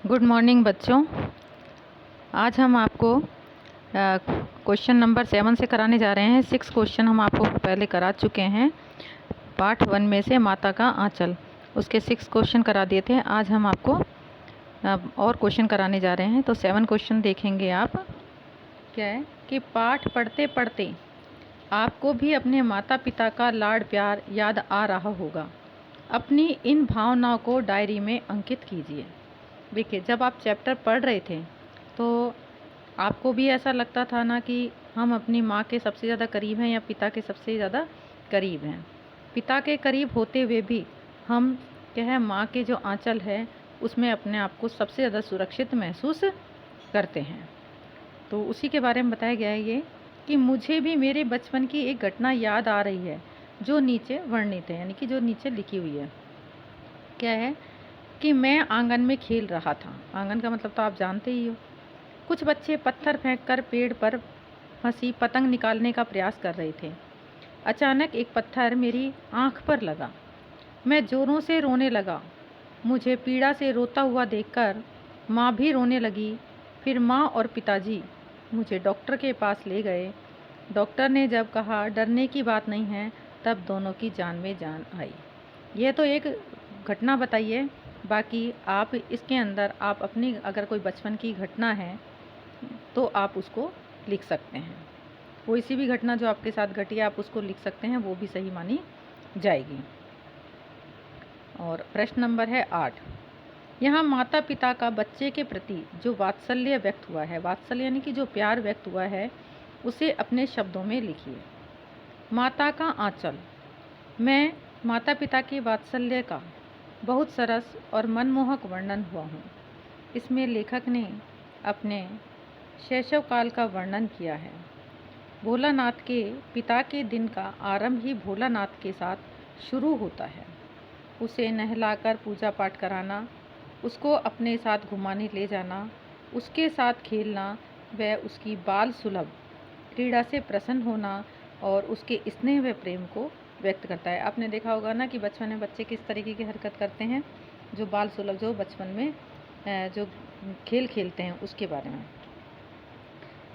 Good morning बच्चों। आज हम आपको क्वेश्चन नंबर 7 से कराने जा रहे हैं। 6 क्वेश्चन हम आपको पहले करा चुके हैं। पार्ट 1 में से माता का आंचल, उसके 6 क्वेश्चन करा दिए थे। आज हम आपको और क्वेश्चन कराने जा रहे हैं। तो 7 क्वेश्चन देखेंगे आप। क्या है कि पाठ पढ़ते पढ़ते आपको भी अपने माता पिता का लाड प्यार याद आ रहा होगा। अपनी इन भावनाओं को डायरी में अंकित कीजिए। देखिए, जब आप चैप्टर पढ़ रहे थे तो आपको भी ऐसा लगता था ना कि हम अपनी माँ के सबसे ज़्यादा करीब हैं या पिता के सबसे ज़्यादा करीब हैं। पिता के करीब होते हुए भी हम क्या है, माँ के जो आंचल है उसमें अपने आप को सबसे ज़्यादा सुरक्षित महसूस करते हैं। तो उसी के बारे में बताया गया है ये कि मुझे भी मेरे बचपन की एक घटना याद आ रही है जो नीचे वर्णित है, यानी कि जो नीचे लिखी हुई है। क्या है कि मैं आंगन में खेल रहा था। आंगन का मतलब तो आप जानते ही हो। कुछ बच्चे पत्थर फेंककर पेड़ पर फंसी पतंग निकालने का प्रयास कर रहे थे। अचानक एक पत्थर मेरी आंख पर लगा। मैं जोरों से रोने लगा। मुझे पीड़ा से रोता हुआ देखकर माँ भी रोने लगी। फिर माँ और पिताजी मुझे डॉक्टर के पास ले गए। डॉक्टर ने जब कहा डरने की बात नहीं है, तब दोनों की जान में जान आई। यह तो एक घटना बताइए। बाकी आप इसके अंदर आप अपनी अगर कोई बचपन की घटना है तो आप उसको लिख सकते हैं। कोई सी भी घटना जो आपके साथ घटी है आप उसको लिख सकते हैं, वो भी सही मानी जाएगी। और प्रश्न नंबर है 8। यहाँ माता पिता का बच्चे के प्रति जो वात्सल्य व्यक्त हुआ है, वात्सल्य यानी कि जो प्यार व्यक्त हुआ है, उसे अपने शब्दों में लिखिए। माता का आंचल। मैं माता पिता के वात्सल्य का बहुत सरस और मनमोहक वर्णन हुआ हूँ। इसमें लेखक ने अपने शैशव काल का वर्णन किया है। भोलानाथ के पिता के दिन का आरंभ ही भोलानाथ के साथ शुरू होता है। उसे नहलाकर पूजा पाठ कराना, उसको अपने साथ घुमाने ले जाना, उसके साथ खेलना, वह उसकी बाल सुलभ क्रीड़ा से प्रसन्न होना और उसके स्नेह व प्रेम को व्यक्त करता है। आपने देखा होगा ना कि बचपन में बच्चे किस तरीके की हरकत करते हैं, जो बाल सुलभ, जो बचपन में जो खेल खेलते हैं उसके बारे में।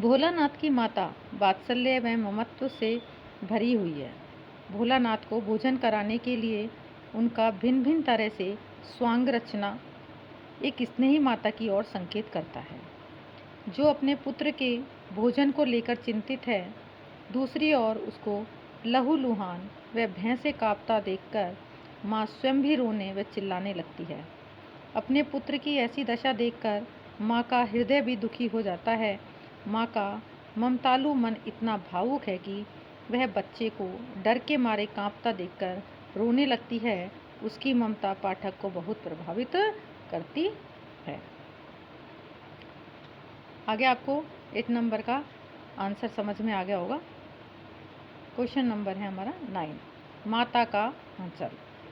भोलानाथ की माता वात्सल्य व ममत्व से भरी हुई है। भोलानाथ को भोजन कराने के लिए उनका भिन्न भिन्न तरह से स्वांग रचना एक स्नेही माता की ओर संकेत करता है, जो अपने पुत्र के भोजन को लेकर चिंतित है। दूसरी ओर उसको लहूलुहान व भैंसे कांपता देखकर माँ स्वयं भी रोने व चिल्लाने लगती है। अपने पुत्र की ऐसी दशा देखकर माँ का हृदय भी दुखी हो जाता है। माँ का ममतालु मन इतना भावुक है कि वह बच्चे को डर के मारे कांपता देखकर रोने लगती है। उसकी ममता पाठक को बहुत प्रभावित करती है। आगे आपको 8 नंबर का आंसर समझ में आ गया होगा। क्वेश्चन नंबर है हमारा 9। माता का आंचल।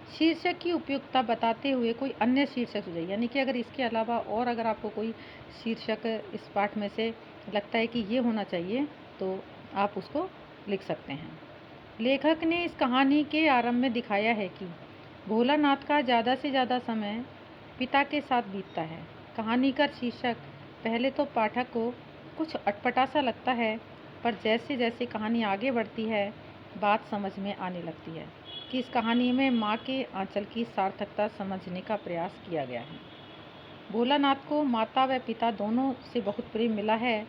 शीर्षक की उपयुक्तता बताते हुए कोई अन्य शीर्षक सुझाइए। यानी कि अगर इसके अलावा और अगर आपको कोई शीर्षक इस पाठ में से लगता है कि ये होना चाहिए तो आप उसको लिख सकते हैं। लेखक ने इस कहानी के आरंभ में दिखाया है कि भोलानाथ का ज़्यादा से ज़्यादा समय पिता के साथ बीतता है। कहानी का शीर्षक पहले तो पाठक को कुछ अटपटा सा लगता है, पर जैसे जैसे कहानी आगे बढ़ती है बात समझ में आने लगती है कि इस कहानी में माँ के आंचल की सार्थकता समझने का प्रयास किया गया है। भोलानाथ को माता व पिता दोनों से बहुत प्रेम मिला है।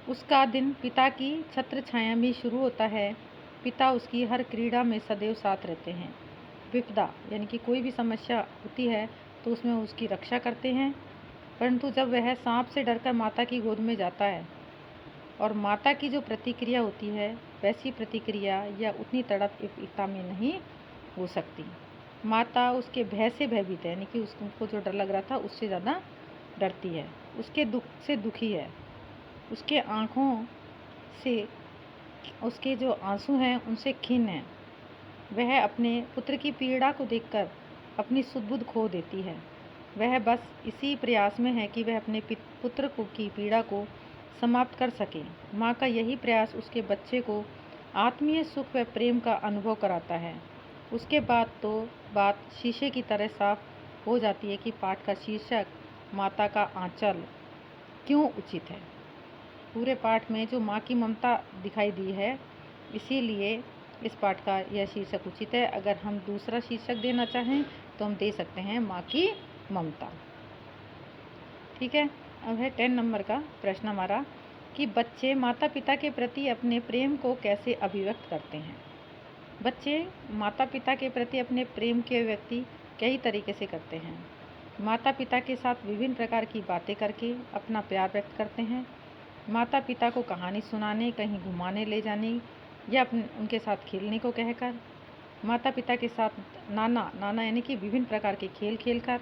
उसका दिन पिता की छत्र छाया में शुरू होता है। पिता उसकी हर क्रीड़ा में सदैव साथ रहते हैं। विपदा यानी कि कोई भी समस्या होती है तो उसमें उसकी रक्षा करते हैं। परंतु जब वह सांप से डरकर माता की गोद में जाता है और माता की जो प्रतिक्रिया होती है वैसी प्रतिक्रिया या उतनी तड़प पिता में नहीं हो सकती। माता उसके भय से भयभीत है, यानी कि उसको जो डर लग रहा था उससे ज़्यादा डरती है। उसके दुख से दुखी है। उसके आँखों से उसके जो आंसू हैं उनसे खिन्न है। वह अपने पुत्र की पीड़ा को देखकर अपनी सुध-बुध खो देती है। वह बस इसी प्रयास में है कि वह अपने पुत्र की पीड़ा को समाप्त कर सके। माँ का यही प्रयास उसके बच्चे को आत्मीय सुख व प्रेम का अनुभव कराता है। उसके बाद तो बात शीशे की तरह साफ हो जाती है कि पाठ का शीर्षक माता का आंचल क्यों उचित है। पूरे पाठ में जो माँ की ममता दिखाई दी है, इसीलिए इस पाठ का यह शीर्षक उचित है। अगर हम दूसरा शीर्षक देना चाहें तो हम दे सकते हैं माँ की ममता। ठीक है। अब है 10 नंबर का प्रश्न हमारा कि बच्चे माता पिता के प्रति अपने प्रेम को कैसे अभिव्यक्त करते हैं। बच्चे माता पिता के प्रति अपने प्रेम की अभिव्यक्ति कई तरीके से करते हैं। माता पिता के साथ विभिन्न प्रकार की बातें करके अपना प्यार व्यक्त करते हैं। माता पिता को कहानी सुनाने, कहीं घुमाने ले जाने या उनके साथ खेलने को कहकर, माता पिता के साथ नाना यानी कि विभिन्न प्रकार के खेल खेलकर,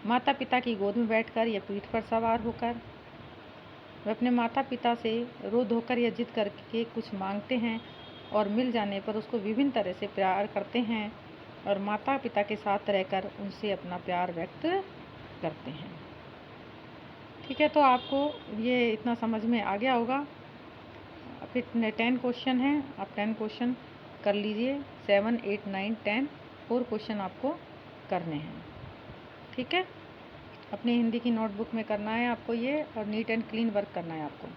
माता पिता की गोद में बैठकर या पीठ पर सवार होकर, वे अपने माता पिता से रो धोकर या जिद करके कुछ मांगते हैं और मिल जाने पर उसको विभिन्न तरह से प्यार करते हैं और माता पिता के साथ रहकर उनसे अपना प्यार व्यक्त करते हैं। ठीक है, तो आपको ये इतना समझ में आ गया होगा। फिर 10 क्वेश्चन हैं, आप 10 क्वेश्चन कर लीजिए। 7, 8, 9, 10 4 क्वेश्चन आपको करने हैं। ठीक है, अपनी हिंदी की नोटबुक में करना है आपको ये, और नीट एंड क्लीन वर्क करना है आपको।